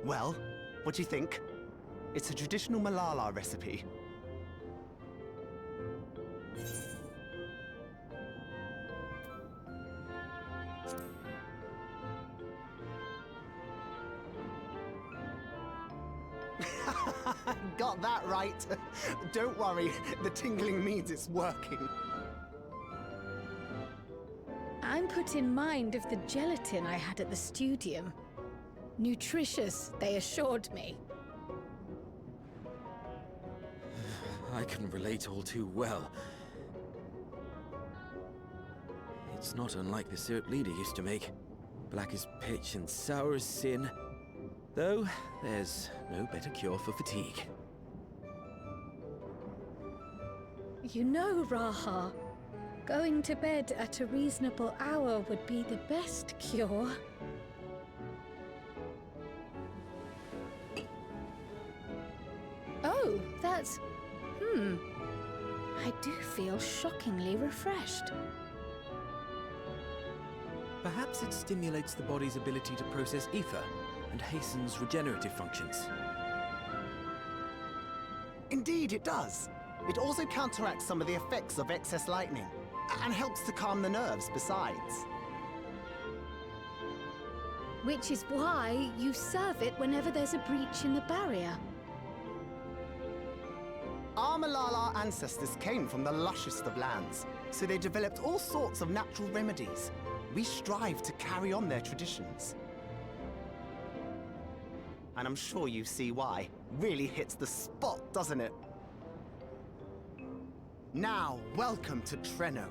Well, what do you think? It's a traditional Malala recipe. Got that right. Don't worry, the tingling means it's working. I'm put in mind of the gelatin I had at the studium. Nutritious, they assured me. I can relate all too well. It's not unlike the syrup Leader used to make. Black as pitch and sour as sin. Though, there's no better cure for fatigue. You know, Raha, going to bed at a reasonable hour would be the best cure. Oh, that's... I do feel shockingly refreshed. Perhaps it stimulates the body's ability to process ether and hastens regenerative functions. Indeed, it does. It also counteracts some of the effects of excess lightning, and helps to calm the nerves besides. Which is why you serve it whenever there's a breach in the barrier. Our Malala ancestors came from the lushest of lands, so they developed all sorts of natural remedies. We strive to carry on their traditions. And I'm sure you see why. Really hits the spot, doesn't it? Now, welcome to Treno.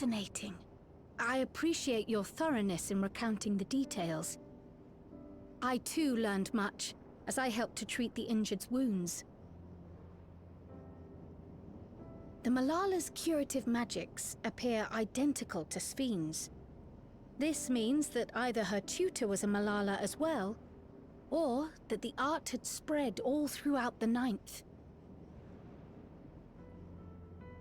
fascinating. I appreciate your thoroughness in recounting the details. I too learned much, as I helped to treat the injured's wounds. The Malala's curative magics appear identical to Spheen's. This means that either her tutor was a Malala as well, or that the art had spread all throughout the Ninth.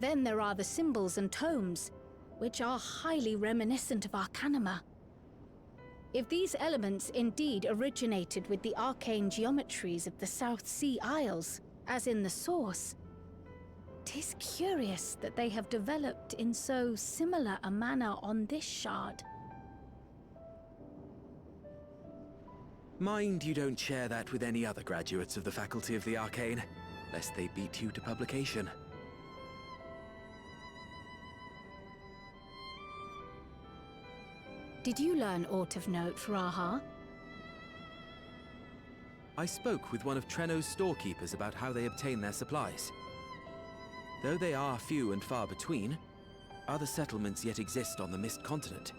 Then there are the symbols and tomes, which are highly reminiscent of Arcanima. If these elements indeed originated with the arcane geometries of the South Sea Isles, as in the source, 'tis curious that they have developed in so similar a manner on this shard. Mind you don't share that with any other graduates of the Faculty of the Arcane, lest they beat you to publication. Did you learn aught of note, Raha? I spoke with one of Trenno's storekeepers about how they obtain their supplies. Though they are few and far between, other settlements yet exist on the Mist Continent,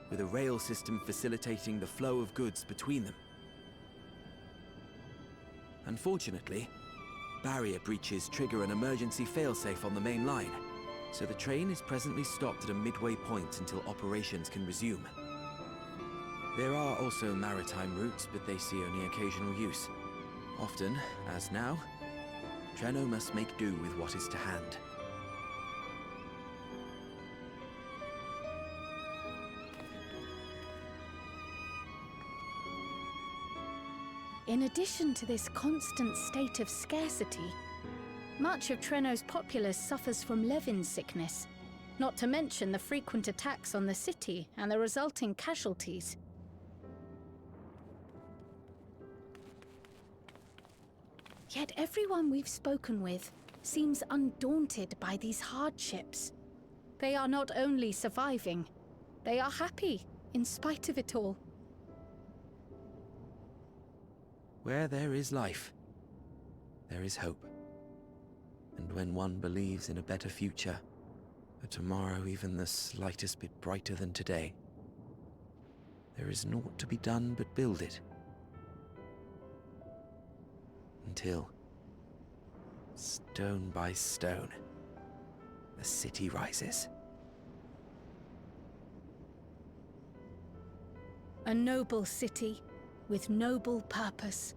with a rail system facilitating the flow of goods between them. Unfortunately, barrier breaches trigger an emergency failsafe on the main line, so the train is presently stopped at a midway point until operations can resume. There are also maritime routes, but they see only occasional use. Often, as now, Trenno must make do with what is to hand. In addition to this constant state of scarcity, much of Trenno's populace suffers from Levin sickness, not to mention the frequent attacks on the city and the resulting casualties. Yet everyone we've spoken with seems undaunted by these hardships. They are not only surviving, they are happy in spite of it all. Where there is life, there is hope. And when one believes in a better future, a tomorrow even the slightest bit brighter than today, there is naught to be done but build it. Until, stone by stone, the city rises. A noble city with noble purpose.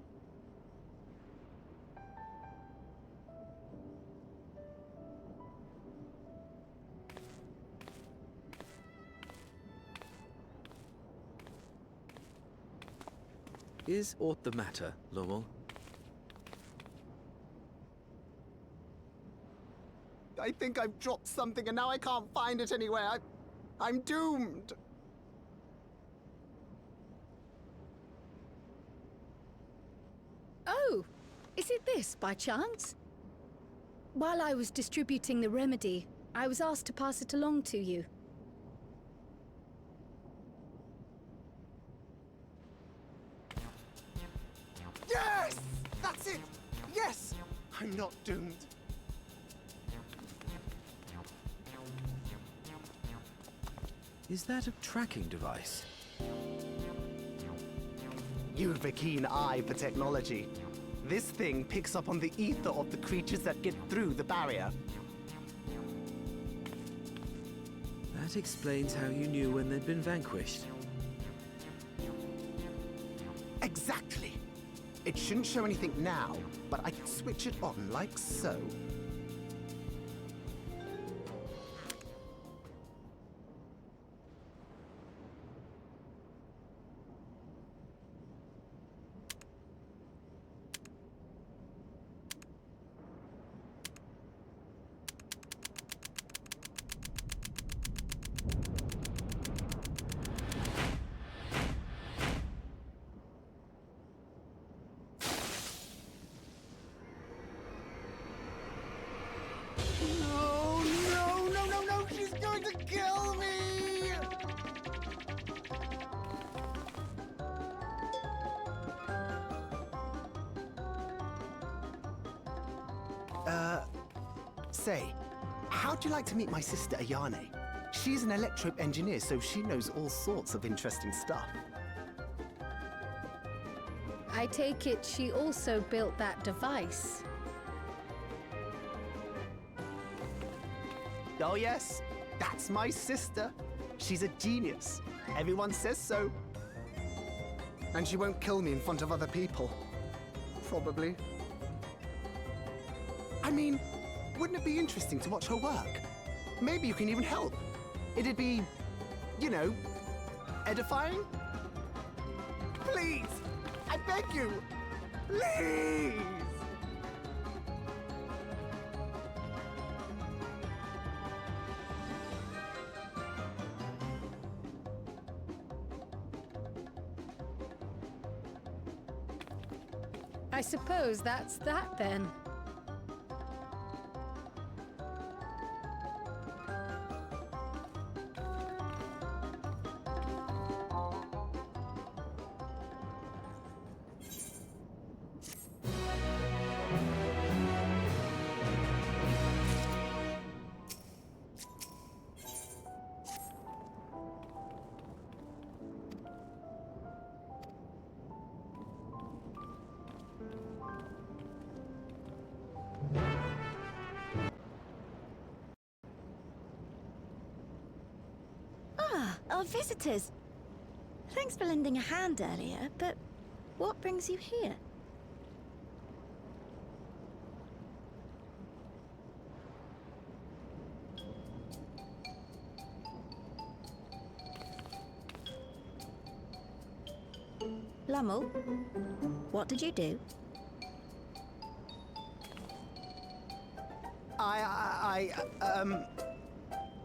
Is aught the matter, Lowell? I think I've dropped something and now I can't find it anywhere. I'm doomed. Oh, is it this by chance? While I was distributing the remedy, I was asked to pass it along to you. Yes! That's it! Yes! I'm not doomed. Is that a tracking device? You've a keen eye for technology. This thing picks up on the ether of the creatures that get through the barrier. That explains how you knew when they'd been vanquished. Exactly. It shouldn't show anything now, but I can switch it on like so. No, no, no, no, no! She's going to kill me! Say, how'd you like to meet my sister Ayane? She's an electrope engineer, so she knows all sorts of interesting stuff. I take it she also built that device. Oh yes, that's my sister. She's a genius. Everyone says so. And she won't kill me in front of other people. Probably. I mean, wouldn't it be interesting to watch her work? Maybe you can even help. It'd be, you know, edifying? Please! I beg you! Please! I suppose that's that then. Our visitors. Thanks for lending a hand earlier, but what brings you here? Lummel, what did you do?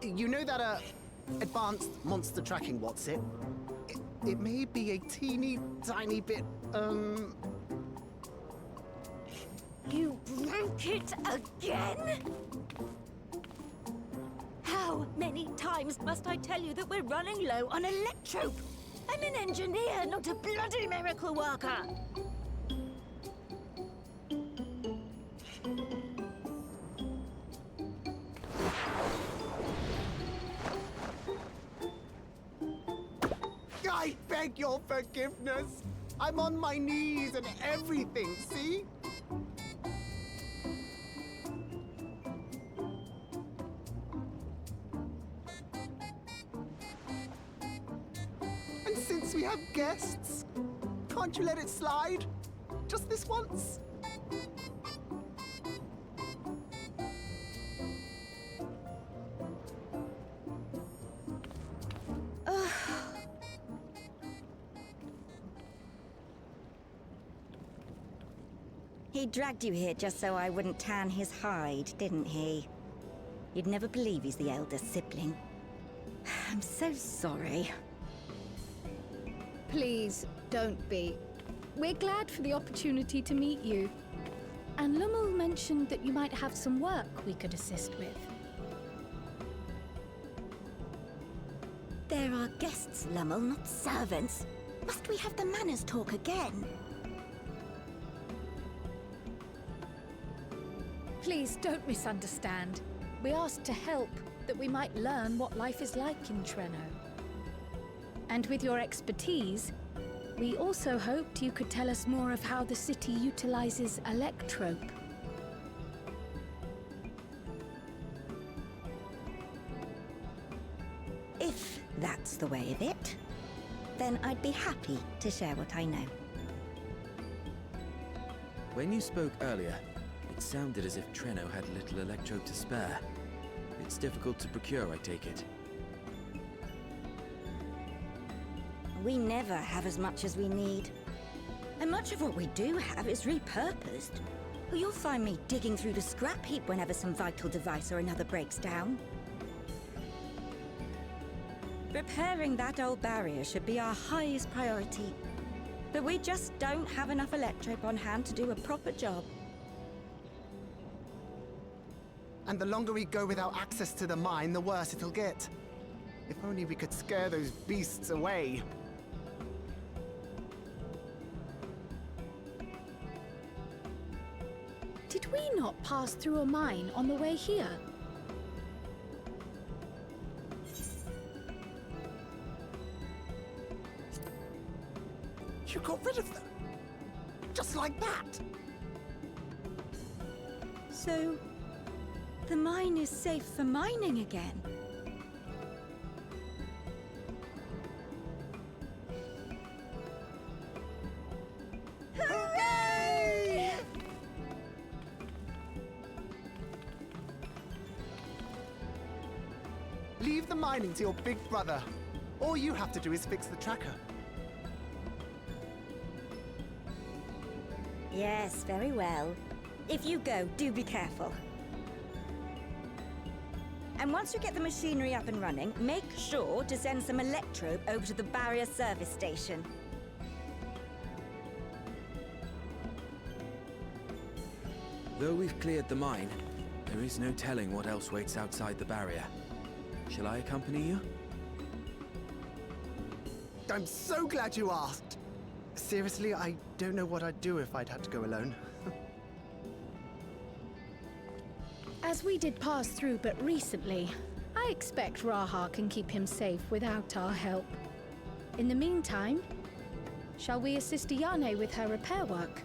You know that, advanced monster tracking, what's it? It may be a teeny tiny bit, You broke it again? How many times must I tell you that we're running low on electrope? I'm an engineer, not a bloody miracle worker. I beg your forgiveness. I'm on my knees and everything, see? And since we have guests, can't you let it slide? Just this once? He dragged you here just so I wouldn't tan his hide, didn't he? You'd never believe he's the elder sibling. I'm so sorry. Please, don't be. We're glad for the opportunity to meet you. And Lummel mentioned that you might have some work we could assist with. There are guests, Lummel, not servants. Must we have the manners talk again? Please don't misunderstand. We asked to help, that we might learn what life is like in Treno. And with your expertise, we also hoped you could tell us more of how the city utilizes electrope. If that's the way of it, then I'd be happy to share what I know. When you spoke earlier, it sounded as if Treno had little electrope to spare. It's difficult to procure, I take it. We never have as much as we need. And much of what we do have is repurposed. You'll find me digging through the scrap heap whenever some vital device or another breaks down. Repairing that old barrier should be our highest priority. But we just don't have enough electrope on hand to do a proper job. And the longer we go without access to the mine, the worse it'll get. If only we could scare those beasts away. Did we not pass through a mine on the way here? got rid of them. Just like that. So, the mine is safe for mining again? Hooray! Leave the mining to your big brother. All you have to do is fix the tracker. Yes, very well. If you go, do be careful. And once you get the machinery up and running, make sure to send some electrobe over to the barrier service station. Though we've cleared the mine, there is no telling what else waits outside the barrier. Shall I accompany you? I'm so glad you asked. Seriously, I don't know what I'd do if I'd had to go alone. As we did pass through but recently, I expect Raha can keep him safe without our help. In the meantime, shall we assist Ayane with her repair work?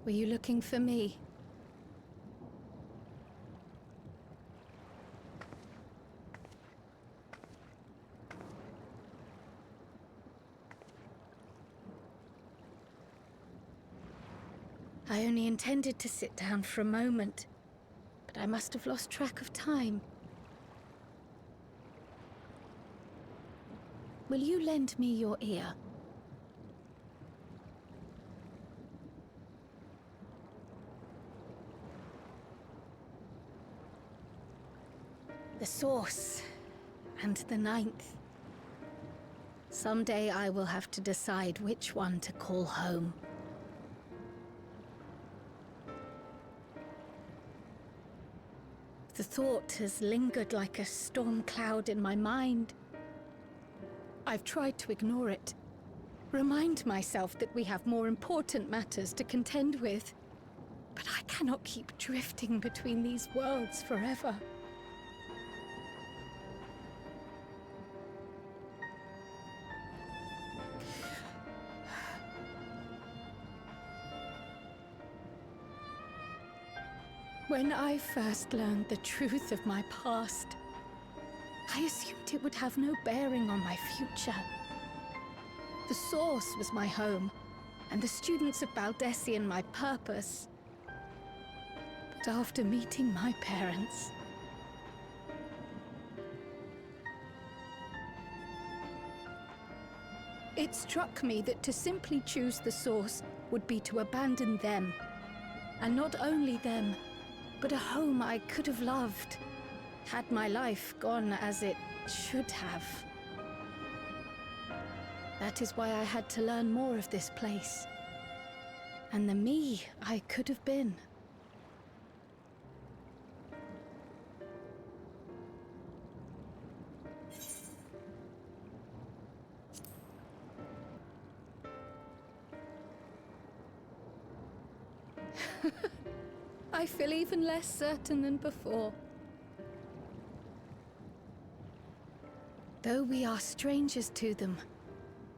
Were you looking for me? I only intended to sit down for a moment, but I must have lost track of time. Will you lend me your ear? The Source and the Ninth. Someday I will have to decide which one to call home. The thought has lingered like a storm cloud in my mind. I've tried to ignore it, remind myself that we have more important matters to contend with. But I cannot keep drifting between these worlds forever. When I first learned the truth of my past, I assumed it would have no bearing on my future. The Source was my home, and the students of Baldessian my purpose. But after meeting my parents, it struck me that to simply choose the Source would be to abandon them. And not only them, but a home I could have loved, had my life gone as it should have. That is why I had to learn more of this place, and the me I could have been. I feel even less certain than before. Though we are strangers to them,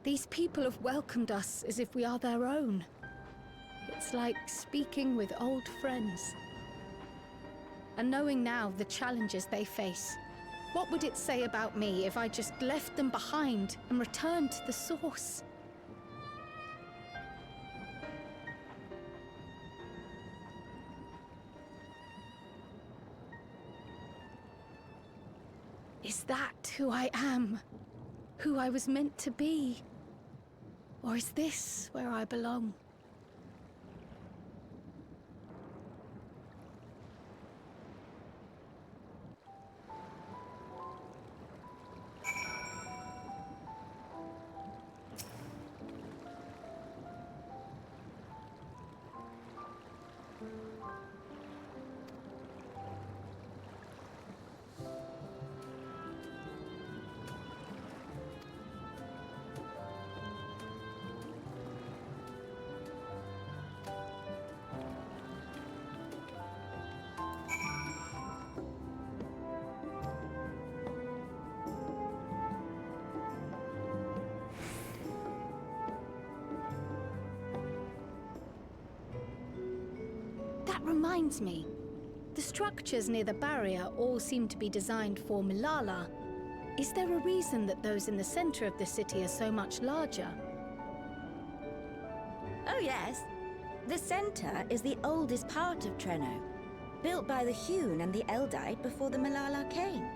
these people have welcomed us as if we are their own. It's like speaking with old friends. And knowing now the challenges they face, what would it say about me if I just left them behind and returned to the Source? Is that who I am? Who I was meant to be? Or is this where I belong? That reminds me. The structures near the barrier all seem to be designed for Milala. Is there a reason that those in the center of the city are so much larger? Oh yes. The center is the oldest part of Treno, built by the Hewn and the Eldite before the Milala came.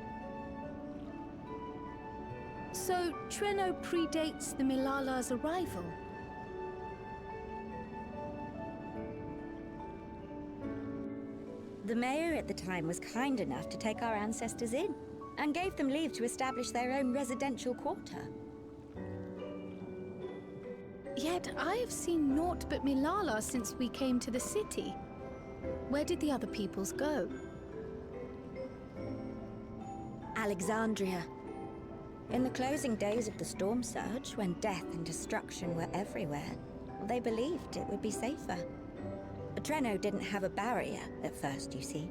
So Treno predates the Milala's arrival? The mayor at the time was kind enough to take our ancestors in, and gave them leave to establish their own residential quarter. Yet I have seen naught but Milala since we came to the city. Where did the other peoples go? Alexandria. In the closing days of the Storm Surge, when death and destruction were everywhere, they believed it would be safer. Treno didn't have a barrier at first, you see.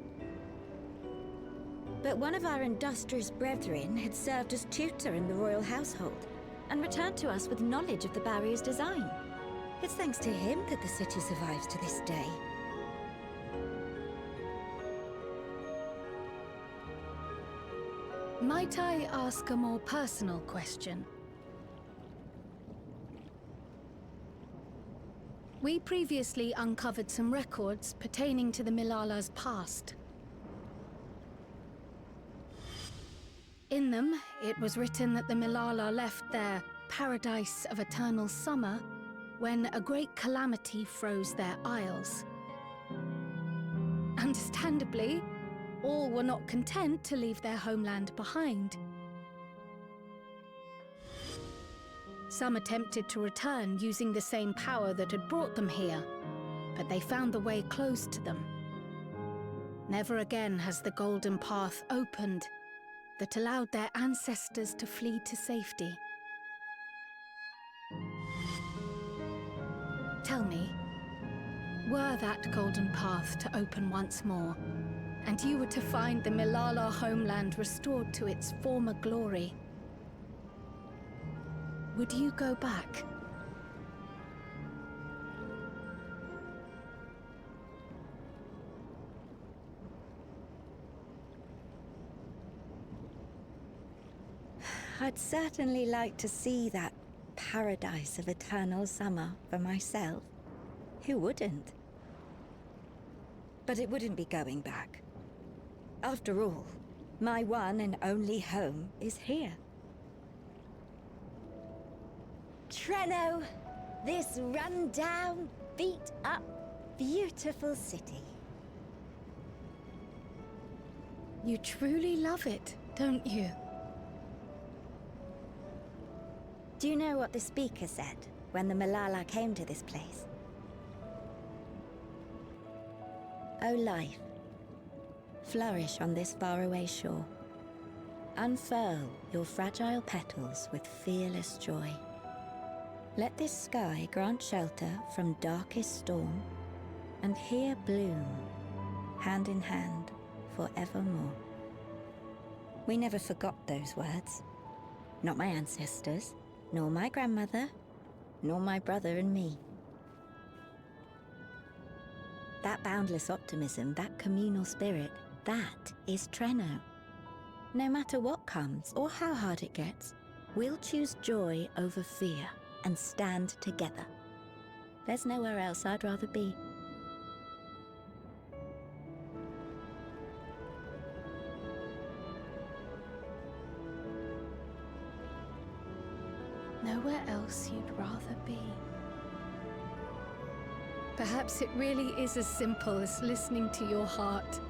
But one of our industrious brethren had served as tutor in the royal household, and returned to us with knowledge of the barrier's design. It's thanks to him that the city survives to this day. Might I ask a more personal question? We previously uncovered some records pertaining to the Milala's past. In them, it was written that the Milala left their paradise of eternal summer when a great calamity froze their isles. Understandably, all were not content to leave their homeland behind. Some attempted to return using the same power that had brought them here, but they found the way closed to them. Never again has the golden path opened that allowed their ancestors to flee to safety. Tell me, were that golden path to open once more, and you were to find the Milala homeland restored to its former glory, would you go back? I'd certainly like to see that paradise of eternal summer for myself. Who wouldn't? But it wouldn't be going back. After all, my one and only home is here. Treno, this run-down, beat-up, beautiful city. You truly love it, don't you? Do you know what the speaker said when the Milala came to this place? O life, flourish on this faraway shore. Unfurl your fragile petals with fearless joy. Let this sky grant shelter from darkest storm, and here bloom, hand in hand, forevermore. We never forgot those words. Not my ancestors, nor my grandmother, nor my brother and me. That boundless optimism, that communal spirit, that is Treno. No matter what comes or how hard it gets, we'll choose joy over fear and stand together. There's nowhere else I'd rather be. Nowhere else you'd rather be. Perhaps it really is as simple as listening to your heart.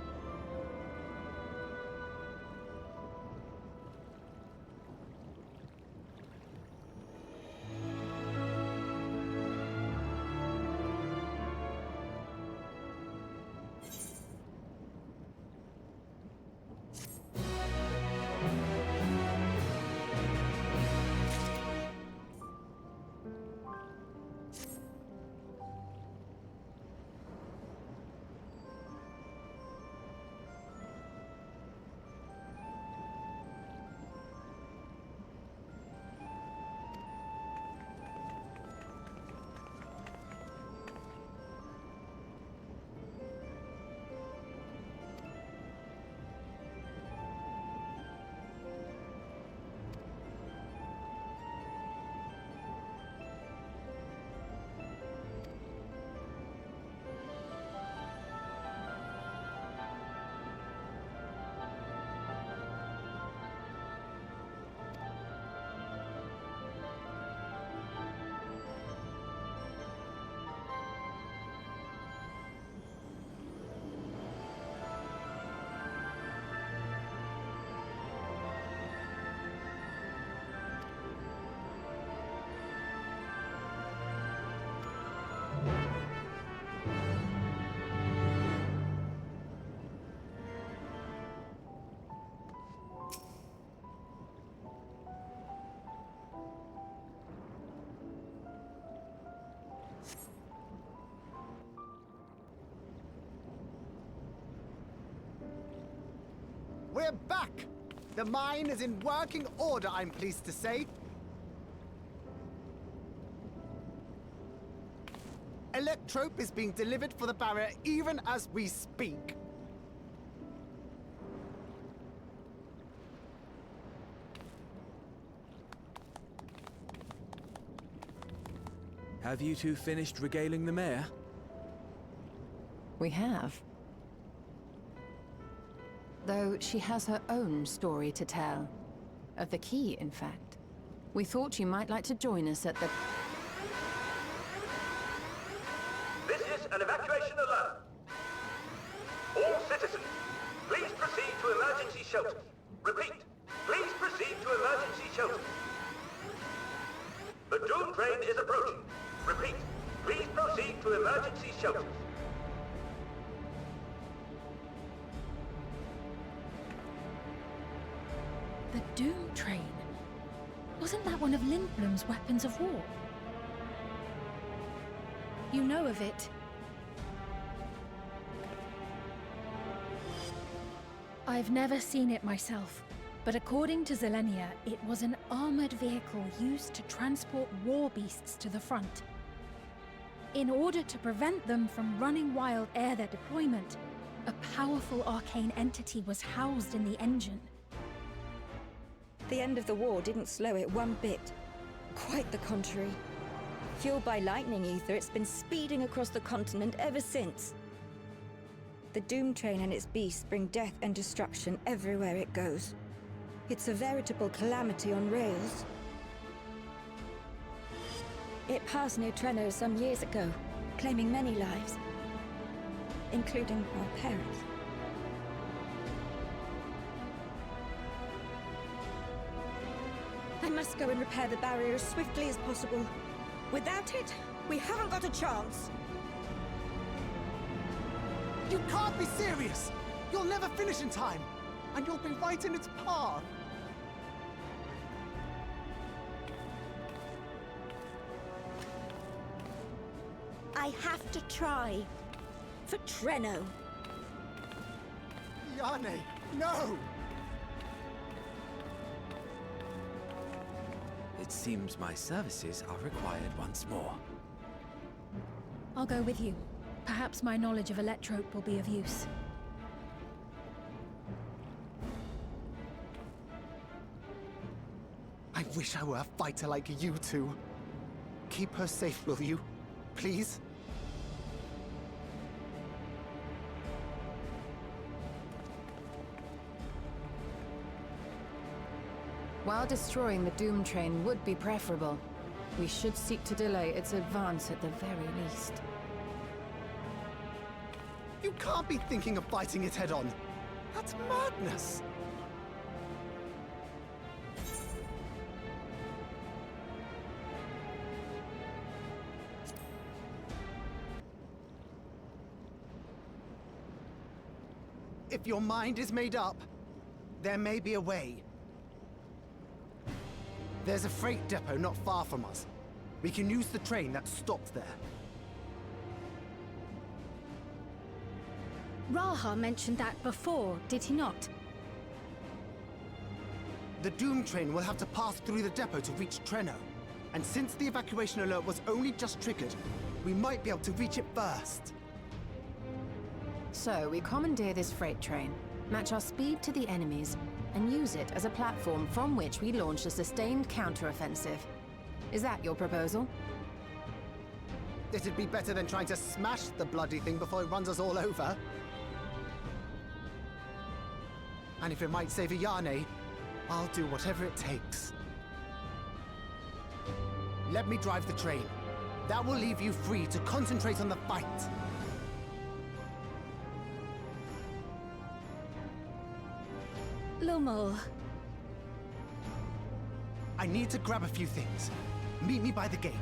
We're back! The mine is in working order, I'm pleased to say. Electrope is being delivered for the barrier even as we speak. Have you two finished regaling the mayor? We have. Though she has her own story to tell. Of the key, in fact. We thought you might like to join us at the... This is an evacuation alert. All citizens, please proceed to emergency shelters. Repeat, please proceed to emergency shelters. The Doom train is approaching. Repeat, please proceed to emergency shelters. The Doom train? Wasn't that one of Lindblom's weapons of war? You know of it? I've never seen it myself, but according to Zelenia, it was an armored vehicle used to transport war beasts to the front. In order to prevent them from running wild ere their deployment, a powerful arcane entity was housed in the engine. The end of the war didn't slow it one bit. Quite the contrary. Fueled by lightning ether, it's been speeding across the continent ever since. The Doom train and its beasts bring death and destruction everywhere it goes. It's a veritable calamity on rails. It passed near Trenno some years ago, claiming many lives, including our parents. I must go and repair the barrier as swiftly as possible. Without it, we haven't got a chance. You can't be serious! You'll never finish in time, and you'll be right in its path. I have to try. For Trenno. Yane, no! It seems my services are required once more. I'll go with you. Perhaps my knowledge of Electrope will be of use. I wish I were a fighter like you two. Keep her safe, will you? Please? While destroying the Doom train would be preferable, we should seek to delay its advance at the very least. You can't be thinking of fighting it head-on. That's madness. If your mind is made up, there may be a way. There's a freight depot not far from us. We can use the train that stopped there. Raha mentioned that before, did he not? The Doom train will have to pass through the depot to reach Trenno. And since the evacuation alert was only just triggered, we might be able to reach it first. So we commandeer this freight train, match our speed to the enemy's, and use it as a platform from which we launch a sustained counteroffensive. Is that your proposal? It'd be better than trying to smash the bloody thing before it runs us all over. And if it might save Yane, I'll do whatever it takes. Let me drive the train. That will leave you free to concentrate on the fight. Lumul. I need to grab a few things. Meet me by the gate.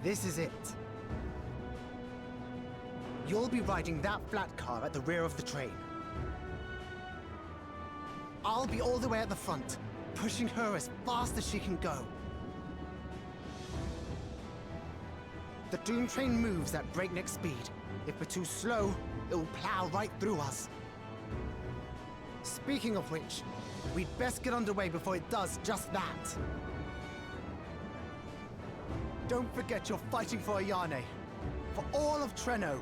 This is it. You'll be riding that flat car at the rear of the train. I'll be all the way at the front, pushing her as fast as she can go. The Doom train moves at breakneck speed. If we're too slow, it will plow right through us. Speaking of which, we'd best get underway before it does just that. Don't forget you're fighting for Ayane. For all of Treno.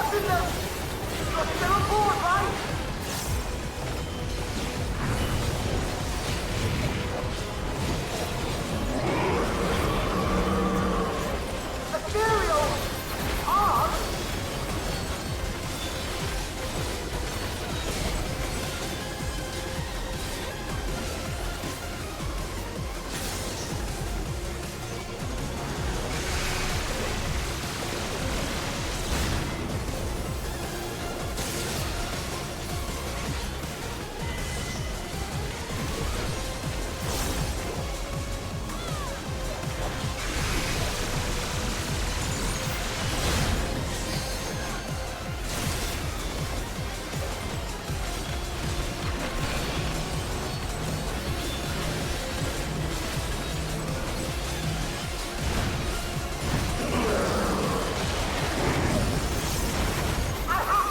spotted them! But they're on board, right? Ethereal! Arc?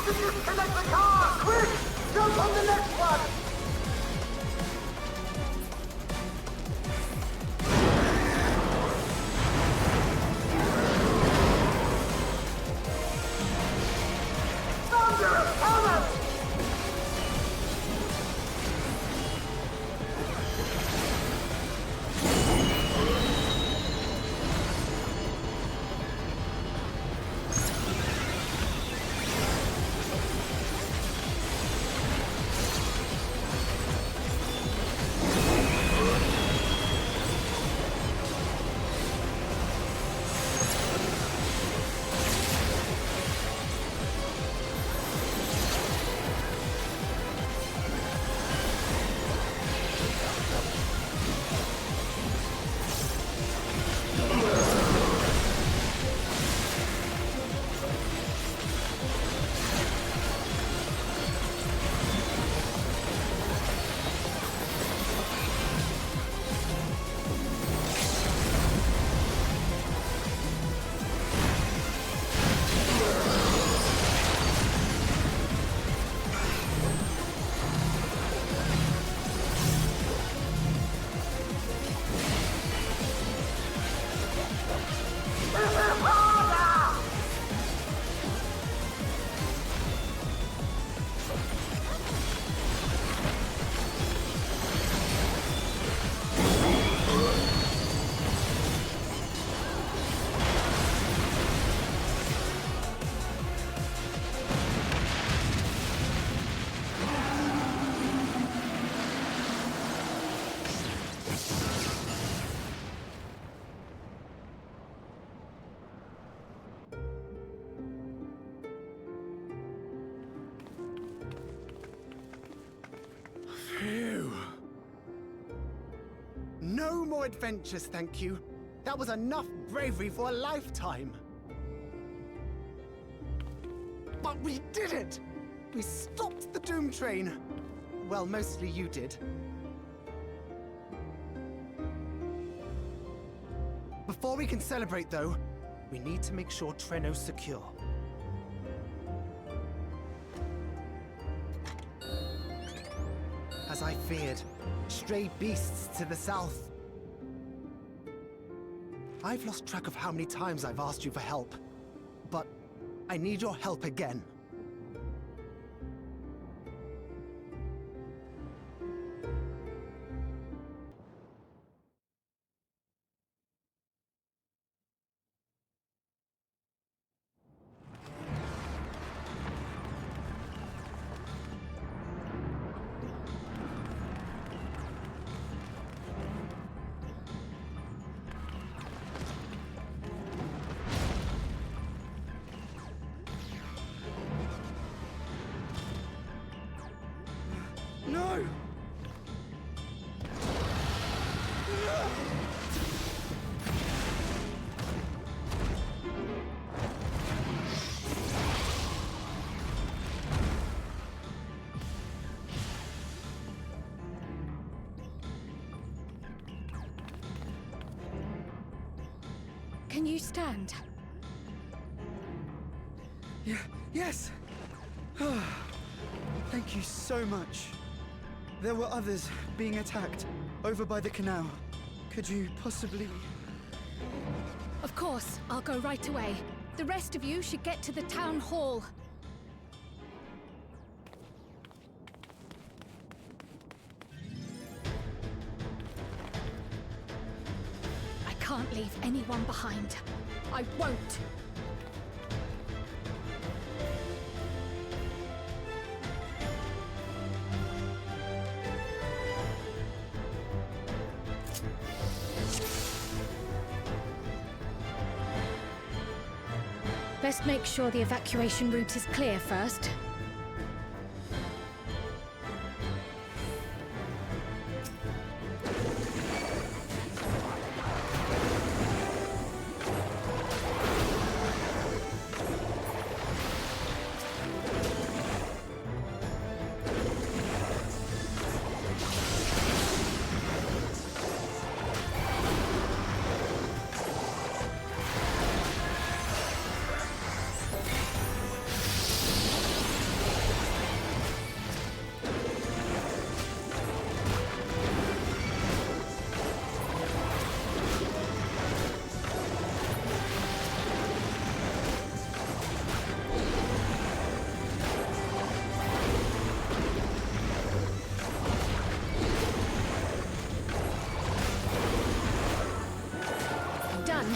Disconnect the car! Quick! Jump on the next one! Thunder! Helmet! Phew. No more adventures, thank you. That was enough bravery for a lifetime. But we did it! We stopped the Doom Train. Well, mostly you did. Before we can celebrate, though, we need to make sure Treno's secure. As I feared, stray beasts to the south. I've lost track of how many times I've asked you for help, but I need your help again. No! Can you stand? Yes! Thank you so much. There were others being attacked over by the canal. Could you possibly... Of course, I'll go right away. The rest of you should get to the town hall. leave anyone behind. I won't! Best make sure the evacuation route is clear first. Done.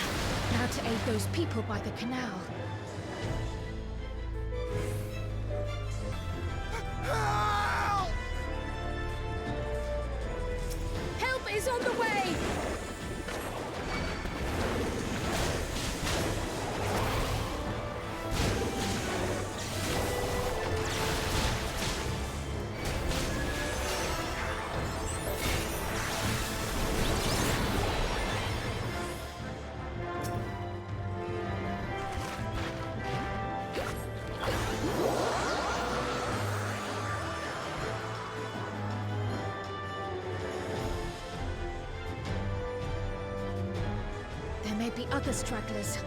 Now to aid those people by the canal. Help is on the way! There may be other stragglers.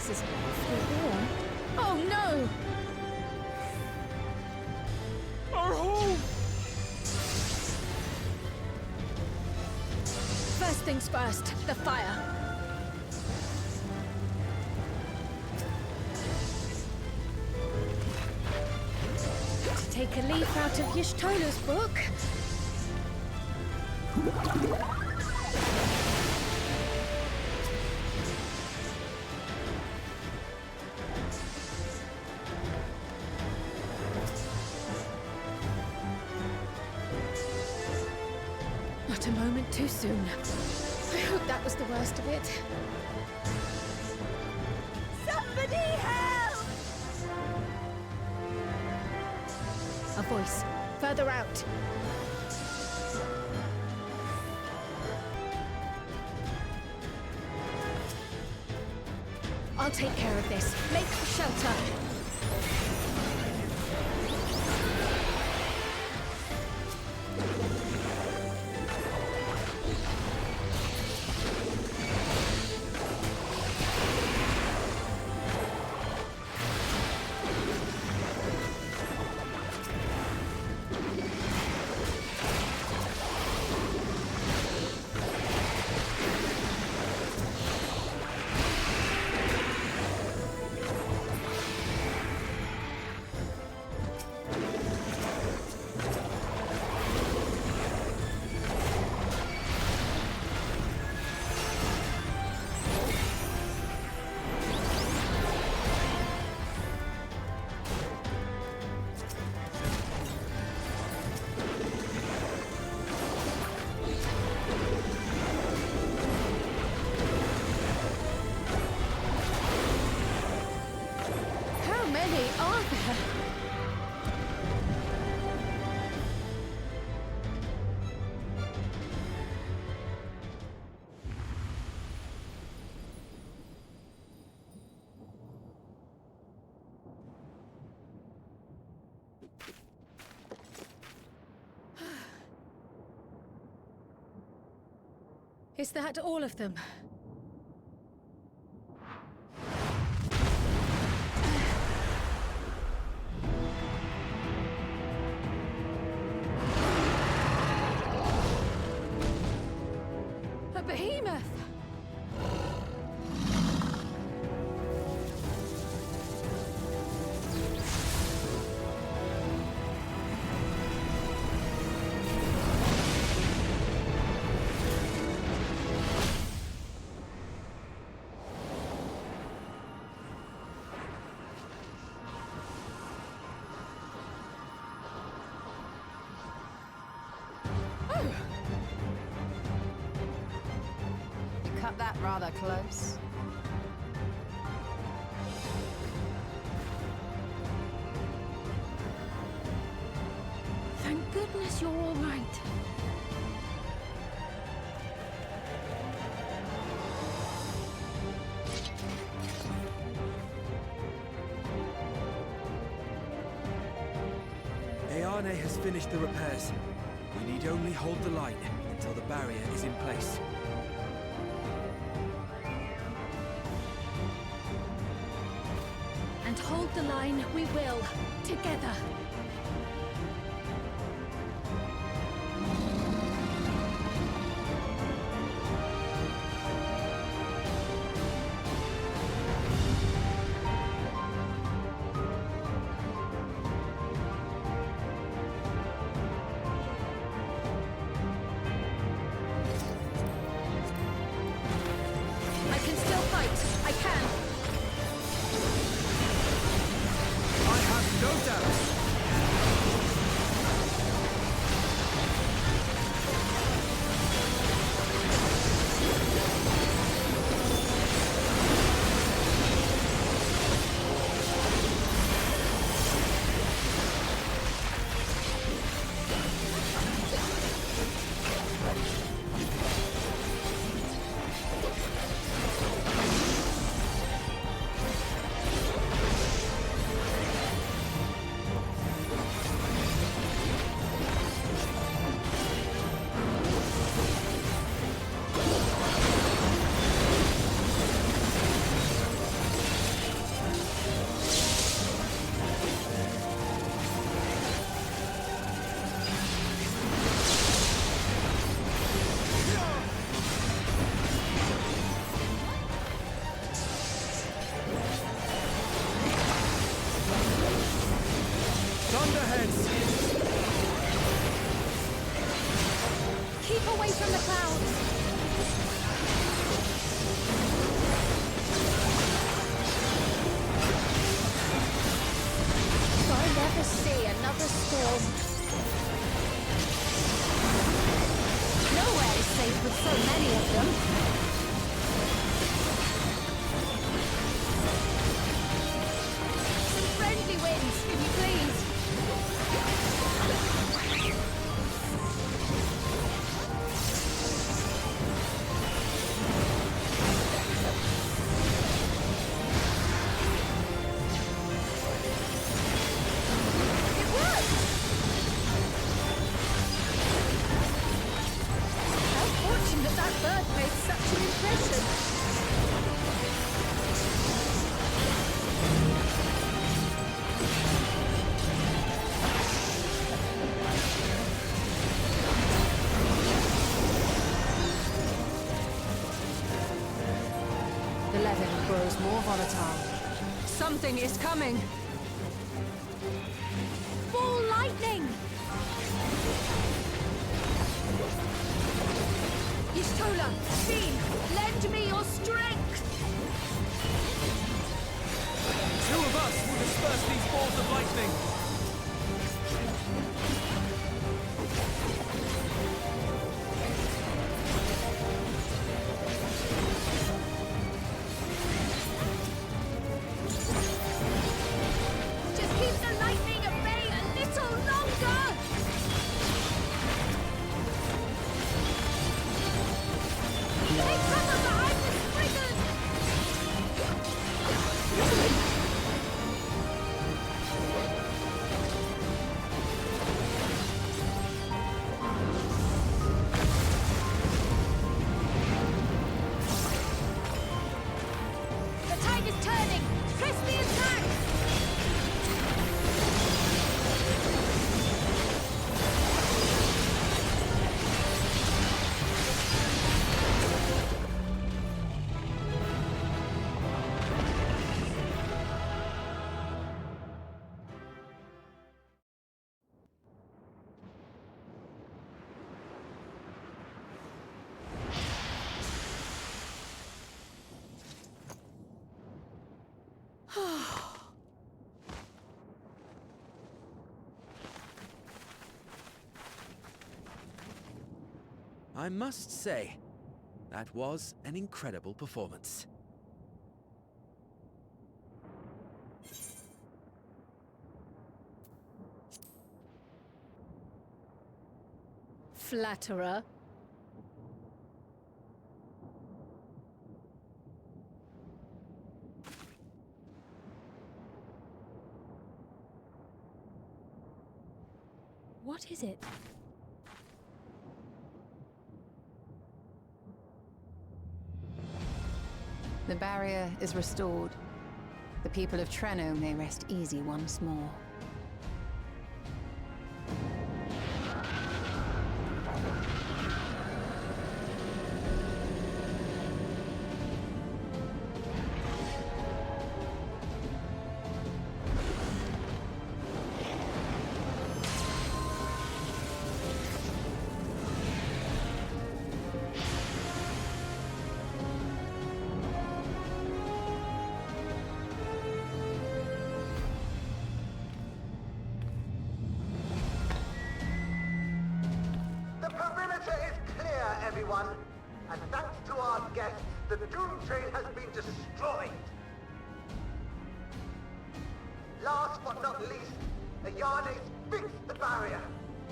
This is awfully warm. Oh no! Our home! First things first, the fire. To take a leaf out of Y'shtola's book. Not a moment too soon. I hope that was the worst of it. Somebody help! A voice. Further out. I'll take care of this. Make for shelter. Is that all of them? A behemoth! Cut that rather close. Thank goodness you're all right. Ayane has finished the repairs. We need only hold the line until the barrier is in place. And hold the line we will, together. I can still fight. I can. I have no doubt. Thunderheads! Keep away from the clouds. If I never see another storm. Nowhere is safe with so many of them. Some friendly winds, if you please. It worked! How fortunate that bird made such an impression. The levin grows more volatile. Something is coming! Ball lightning! Yistola, Fiend, lend me your strength! Two of us will disperse these balls of lightning! Just keep the lightning at bay a little longer! Take cover behind the spriggan! I must say, that was an incredible performance. Flatterer. What is it? The barrier is restored. The people of Treno may rest easy once more. The perimeter is clear, everyone. And thanks to our guests, the Dawntrail has been destroyed. Last but not least, the Yarnes fixed the barrier.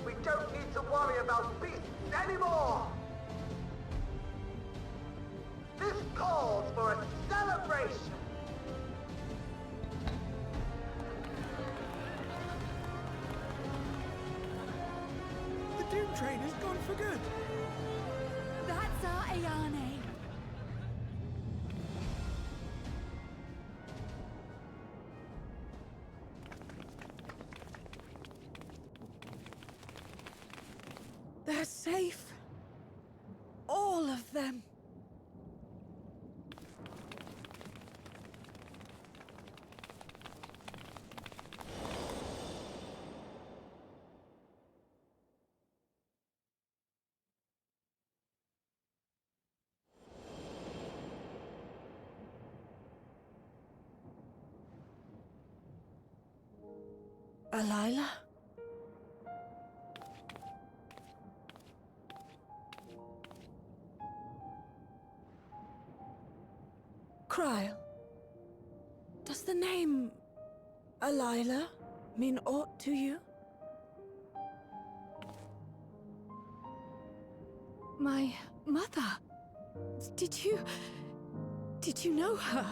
We don't need to worry about beasts anymore. This calls for a celebration. The Dawntrail is gone for good. That's our Ayane. They're safe. All of them. Alila? Kryl, does the name Alila mean aught to you? My mother? Did you know her?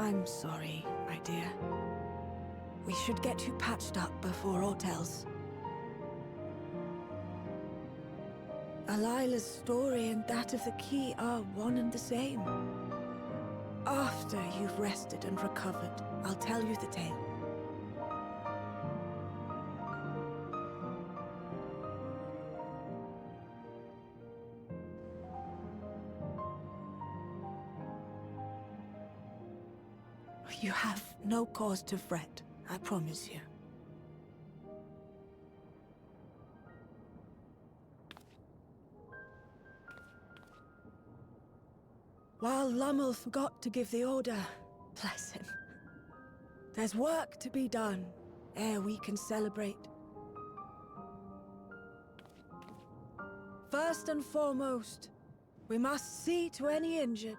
I'm sorry, my dear. We should get you patched up before aught else. Alila's story and that of the key are one and the same. After you've rested and recovered, I'll tell you the tale. You have no cause to fret, I promise you. While Lummel forgot to give the order, bless him, there's work to be done ere we can celebrate. First and foremost, we must see to any injured.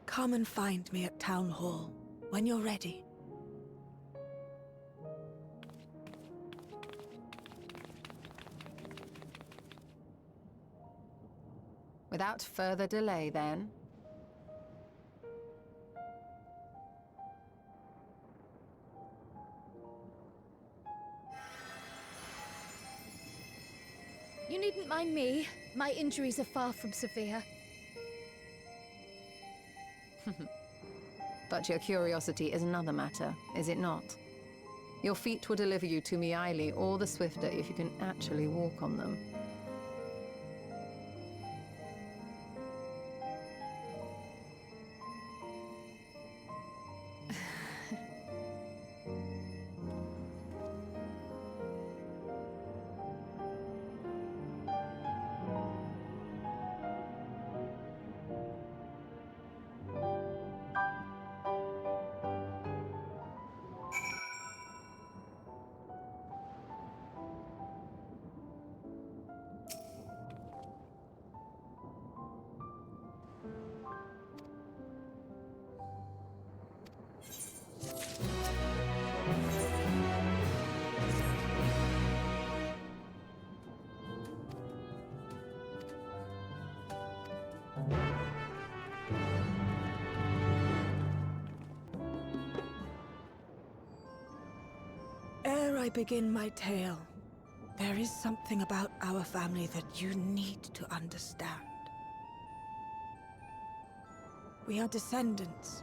Come and find me at Town Hall when you're ready. Without further delay, then. You needn't mind me. My injuries are far from severe. But your curiosity is another matter, is it not? Your feet will deliver you to Meili all the swifter if you can actually walk on them. Ere I begin my tale, there is something about our family that you need to understand. We are descendants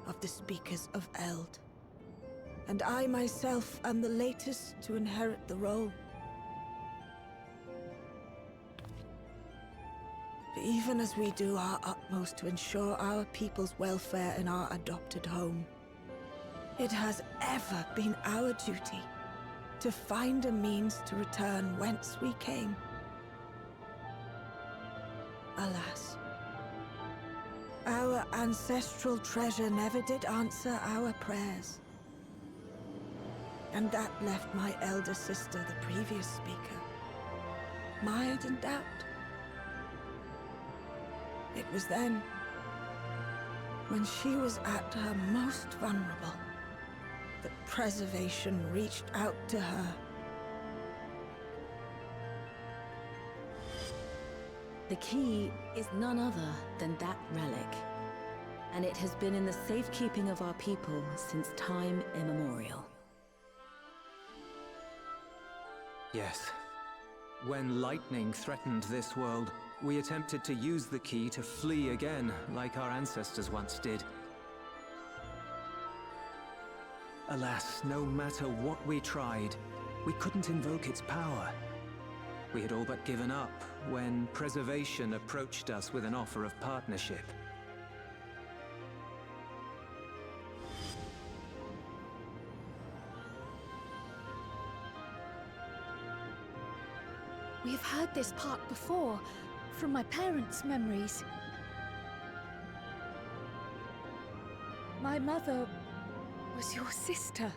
of the Speakers of Eld, and I myself am the latest to inherit the role. Even as we do our utmost to ensure our people's welfare in our adopted home, it has ever been our duty to find a means to return whence we came. Alas, our ancestral treasure never did answer our prayers. And that left my elder sister, the previous speaker, mired in doubt. It was then, when she was at her most vulnerable, that preservation reached out to her. The key is none other than that relic, and it has been in the safekeeping of our people since time immemorial. Yes. When lightning threatened this world, we attempted to use the key to flee again, like our ancestors once did. Alas, no matter what we tried, we couldn't invoke its power. We had all but given up when Preservation approached us with an offer of partnership. We've heard this part before, from my parents' memories. My mother was your sister.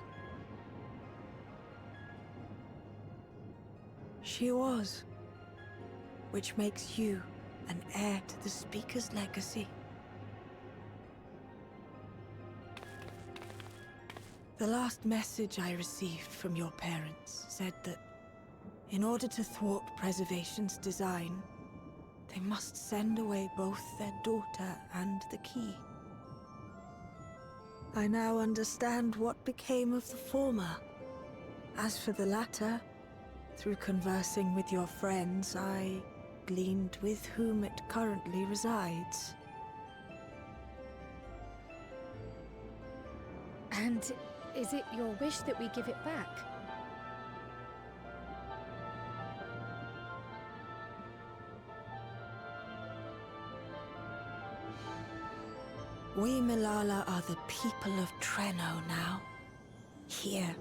She was, which makes you an heir to the Speaker's legacy. The last message I received from your parents said that in order to thwart Preservation's design, they must send away both their daughter and the key. I now understand what became of the former. As for the latter, through conversing with your friends, I gleaned with whom it currently resides. And is it your wish that we give it back? We Milala are the people of Treno now. Here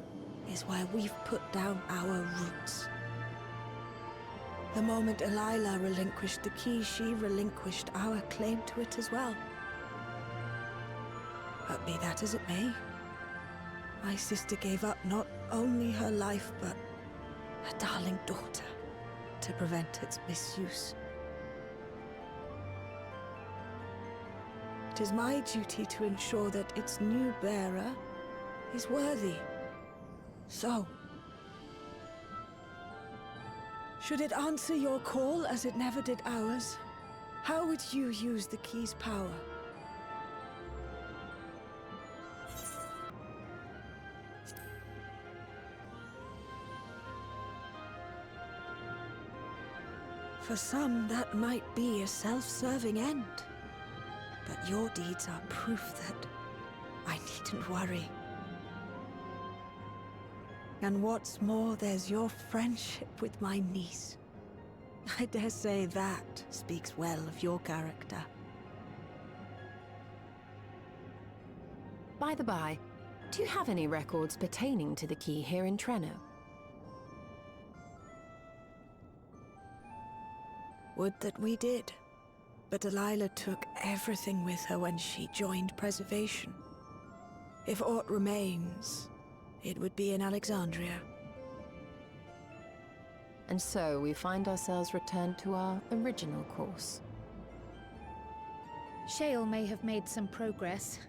is where we've put down our roots. The moment Elila relinquished the key, she relinquished our claim to it as well. But be that as it may, my sister gave up not only her life, but her darling daughter to prevent its misuse. It is my duty to ensure that its new bearer is worthy. So, should it answer your call as it never did ours, how would you use the key's power? For some, that might be a self-serving end. But your deeds are proof that needn't worry. And what's more, there's your friendship with my niece. I dare say that speaks well of your character. By the by, do you have any records pertaining to the key here in Treno? Would that we did. But Delilah took everything with her when she joined Preservation. If aught remains, it would be in Alexandria. And so we find ourselves returned to our original course. Shale may have made some progress.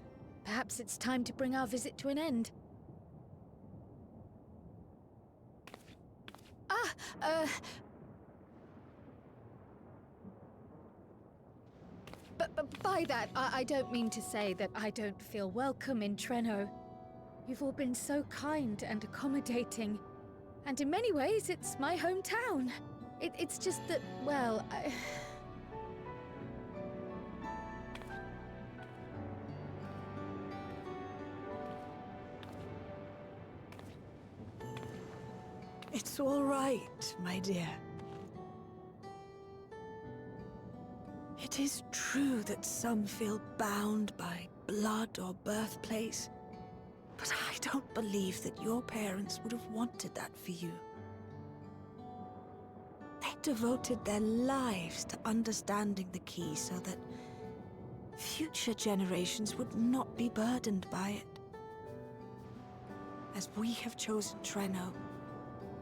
Perhaps it's time to bring our visit to an end. But by that, I don't mean to say that I don't feel welcome in Treno. You've all been so kind and accommodating. And in many ways, it's my hometown. It's just that, well, It's all right, my dear. It is true that some feel bound by blood or birthplace, but I don't believe that your parents would have wanted that for you. They devoted their lives to understanding the key so that future generations would not be burdened by it. As we have chosen Treno,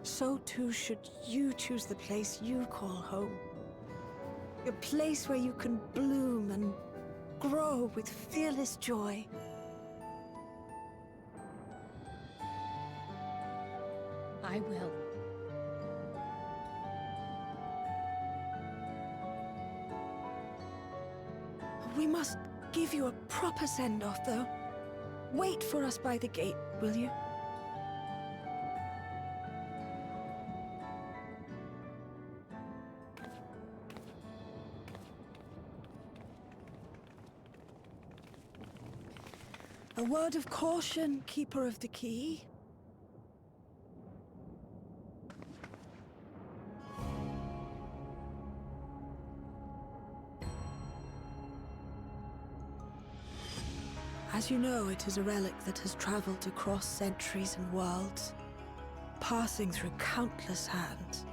so too should you choose the place you call home. A place where you can bloom and grow with fearless joy. I will. We must give you a proper send-off, though. Wait for us by the gate, will you? A word of caution, Keeper of the Key. As you know, it is a relic that has traveled across centuries and worlds, passing through countless hands.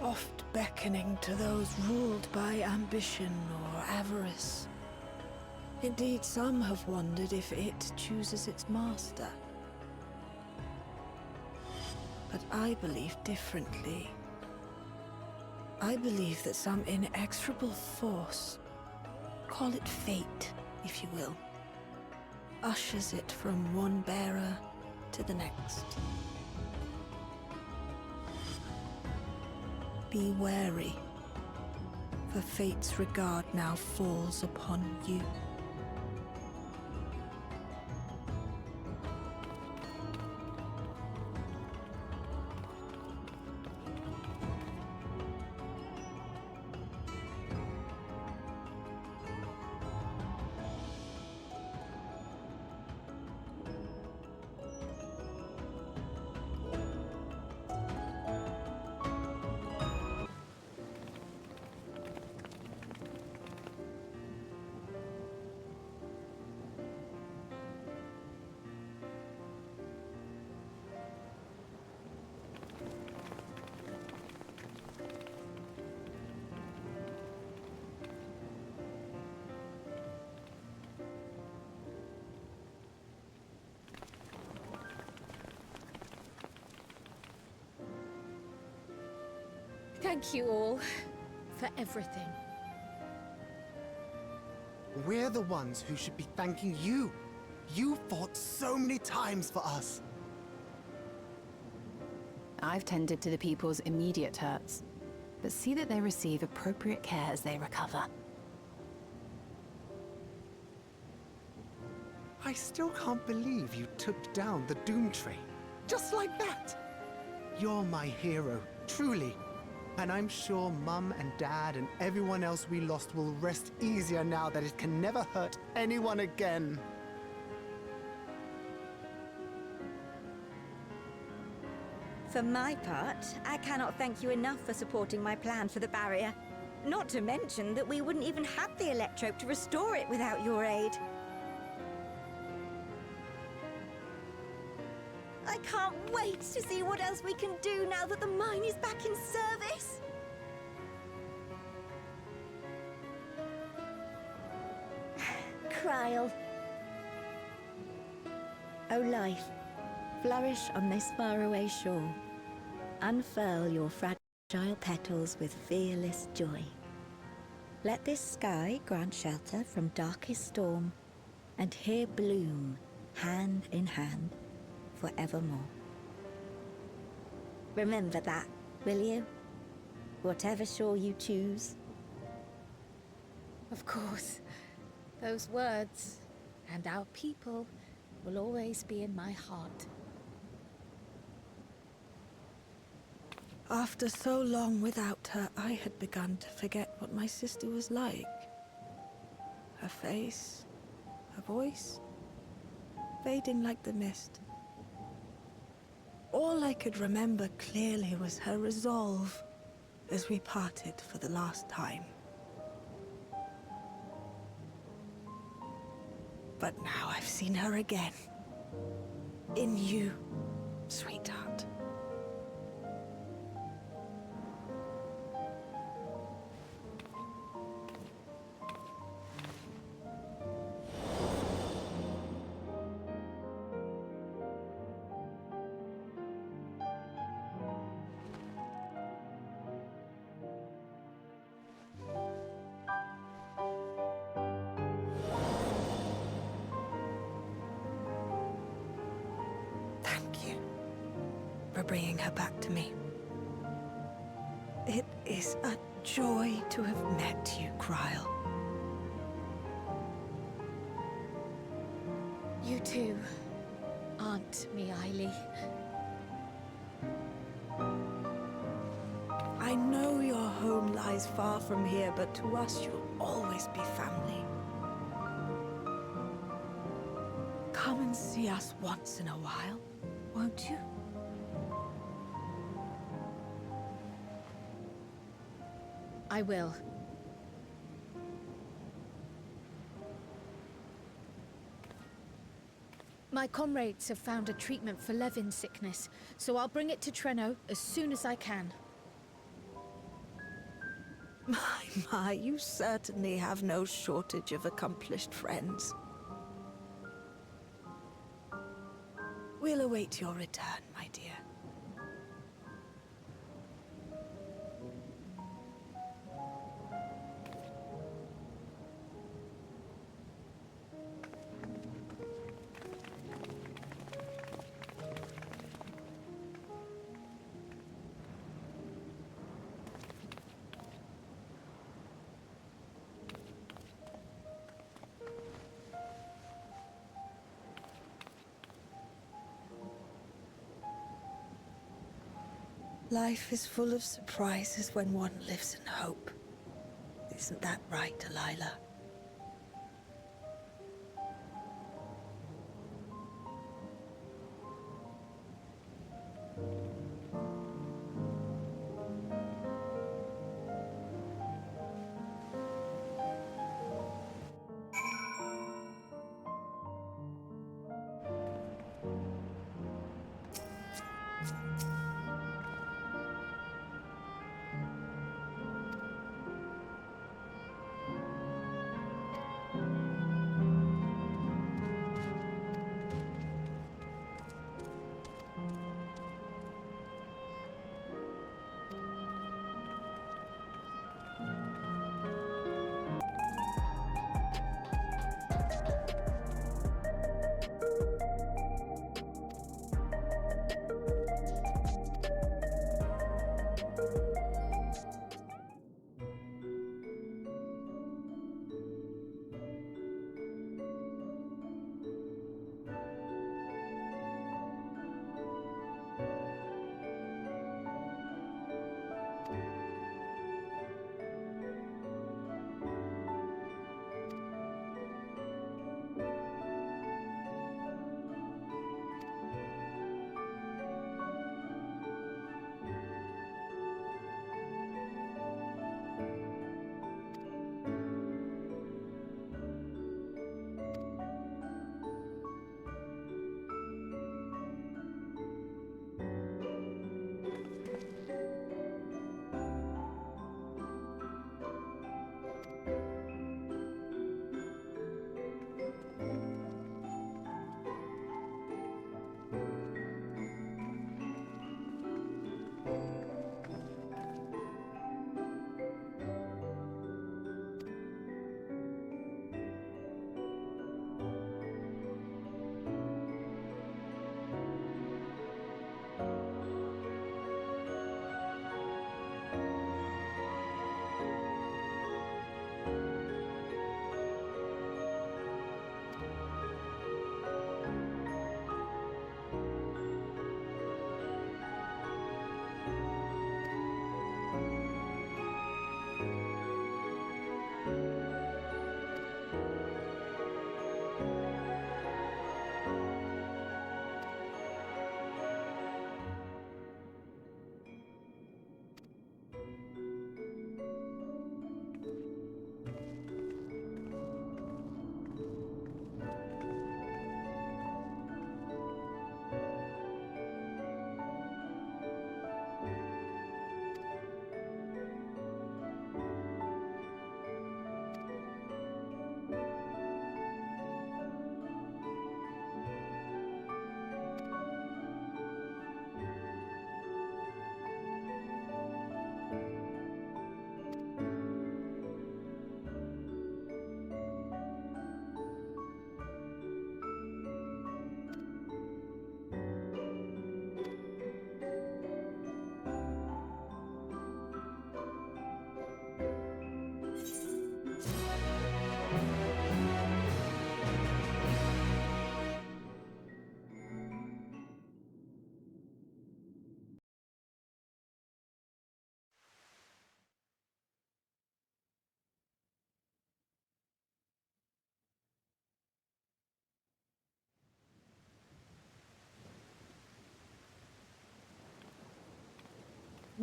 Oft beckoning to those ruled by ambition or avarice. Indeed, some have wondered if it chooses its master. But I believe differently. I believe that some inexorable force, call it fate, if you will, ushers it from one bearer to the next. Be wary, for fate's regard now falls upon you. Thank you all for everything. We're the ones who should be thanking you. You fought so many times for us. I've tended to the people's immediate hurts, but see that they receive appropriate care as they recover. I still can't believe you took down the Dawntrail. Just like that. You're my hero, truly. And I'm sure Mum and Dad and everyone else we lost will rest easier now that it can never hurt anyone again. For my part, I cannot thank you enough for supporting my plan for the barrier. Not to mention that we wouldn't even have the electrope to restore it without your aid. I can't wait to see what else we can do now that the mine is back in service. Kryl. O life, flourish on this faraway shore. Unfurl your fragile petals with fearless joy. Let this sky grant shelter from darkest storm, and here bloom, hand in hand, forevermore. Remember that, will you? Whatever shore you choose. Of course. Those words, and our people, will always be in my heart. After so long without her, I had begun to forget what my sister was like. Her face, her voice, fading like the mist. All I could remember clearly was her resolve as we parted for the last time. But now I've seen her again. In you, sweetheart. Thank you for bringing her back to me. It is a joy to have met you, Kryl. You too, Aunt Miaili. I know your home lies far from here, but to us you'll always be family. Come and see us once in a while, won't you? I will. My comrades have found a treatment for Levin's sickness, so I'll bring it to Treno as soon as I can. My, you certainly have no shortage of accomplished friends. We'll await your return, my dear. Life is full of surprises when one lives in hope. Isn't that right, Delilah?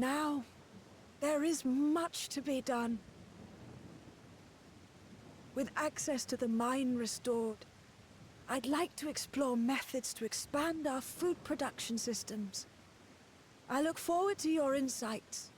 now, there is much to be done. With access to the mine restored, I'd like to explore methods to expand our food production systems. I look forward to your insights.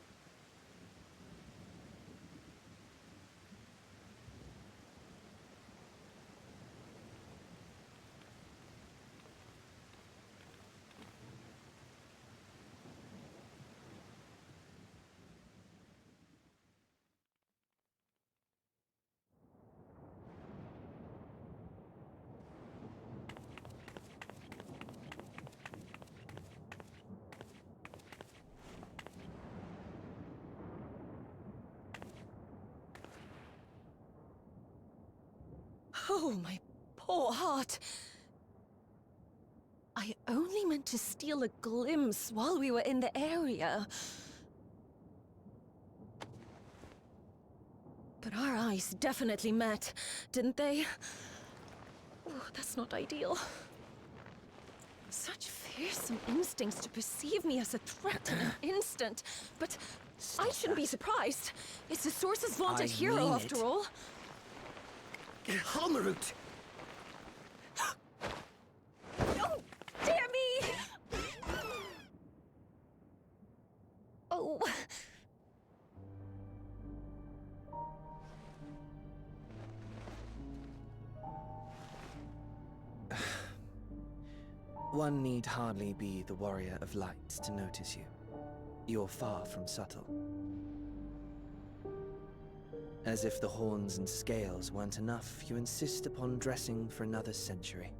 Oh, my poor heart. I only meant to steal a glimpse while we were in the area. But our eyes definitely met, didn't they? Oh, that's not ideal. Such fearsome instincts to perceive me as a threat in an instant. But I shouldn't be surprised. It's the Source's vaunted hero, after all. Halmarut! Oh, dear me! Oh. One need hardly be the warrior of light to notice you. You're far from subtle. As if the horns and scales weren't enough, you insist upon dressing for another century.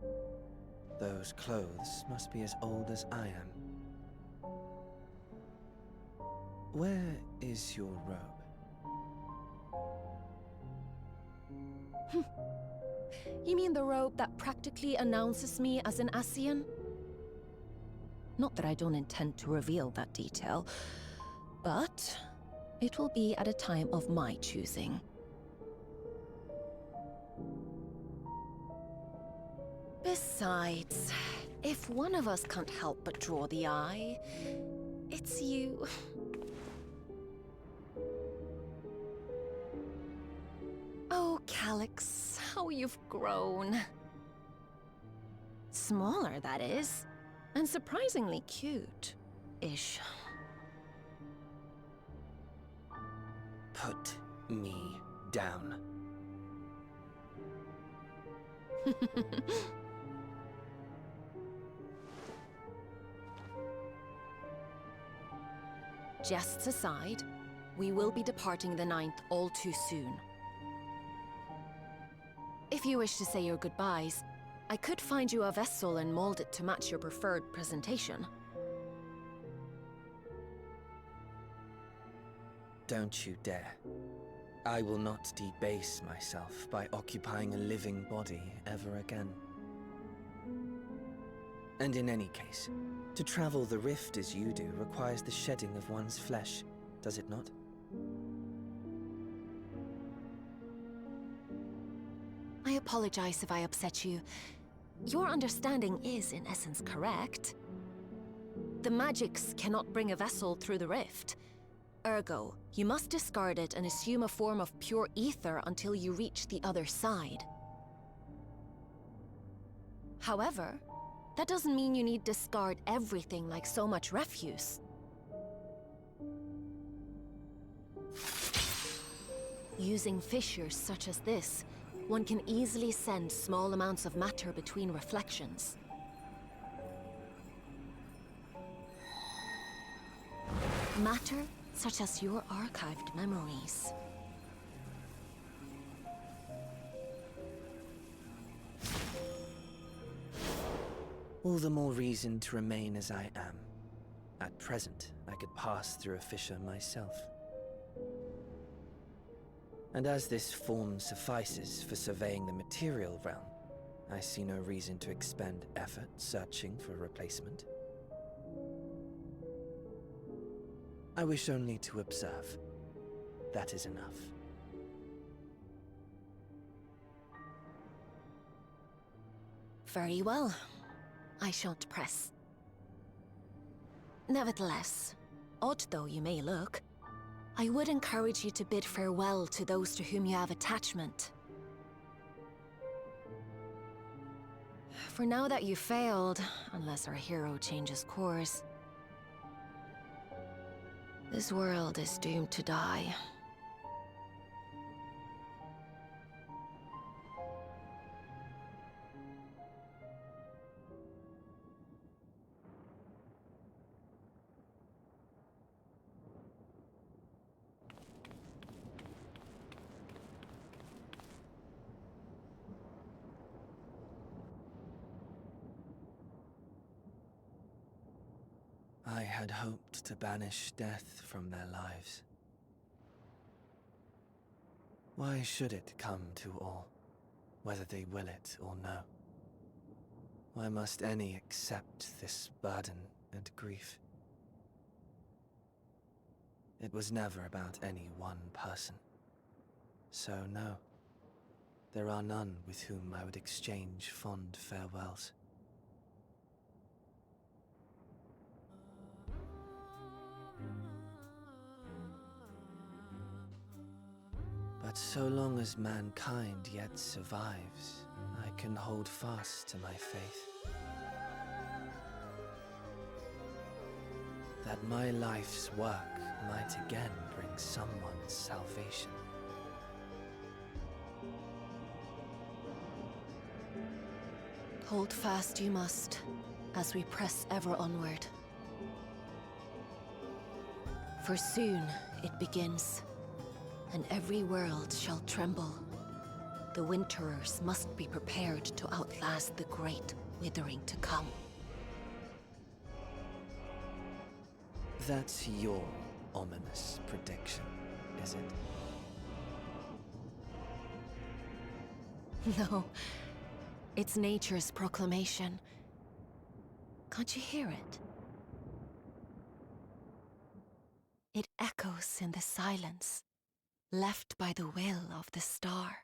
Those clothes must be as old as I am. Where is your robe? You mean the robe that practically announces me as an Ascian? Not that I don't intend to reveal that detail, but it will be at a time of my choosing. Besides, if one of us can't help but draw the eye, it's you. Oh, Calyx, how you've grown. Smaller, that is, and surprisingly cute-ish. Put me down. Jests aside, we will be departing the 9th all too soon. If you wish to say your goodbyes, I could find you a vessel and mold it to match your preferred presentation. Don't you dare. I will not debase myself by occupying a living body ever again. And in any case, to travel the rift as you do requires the shedding of one's flesh, does it not? I apologize if I upset you. Your understanding is, in essence, correct. The magics cannot bring a vessel through the rift. Ergo, you must discard it and assume a form of pure ether until you reach the other side. However, that doesn't mean you need discard everything like so much refuse. Using fissures such as this, one can easily send small amounts of matter between reflections. Matter such as your archived memories. All the more reason to remain as I am. At present, I could pass through a fissure myself. And as this form suffices for surveying the material realm, I see no reason to expend effort searching for a replacement. I wish only to observe. That is enough. Very well. I shan't press. Nevertheless, Odd though you may look, I would encourage you to bid farewell to those to whom you have attachment. For now that you've failed, unless our hero changes course, this world is doomed to die. I had hoped to banish death from their lives. Why should it come to all, whether they will it or no? Why must any accept this burden and grief? It was never about any one person. So no, there are none with whom I would exchange fond farewells. But so long as mankind yet survives, I can hold fast to my faith. That my life's work might again bring someone's salvation. Hold fast you must, as we press ever onward. For soon it begins, and every world shall tremble. The Winterers must be prepared to outlast the great withering to come. That's your ominous prediction, is it? No, it's nature's proclamation. Can't you hear it? It echoes in the silence, left by the will of the star.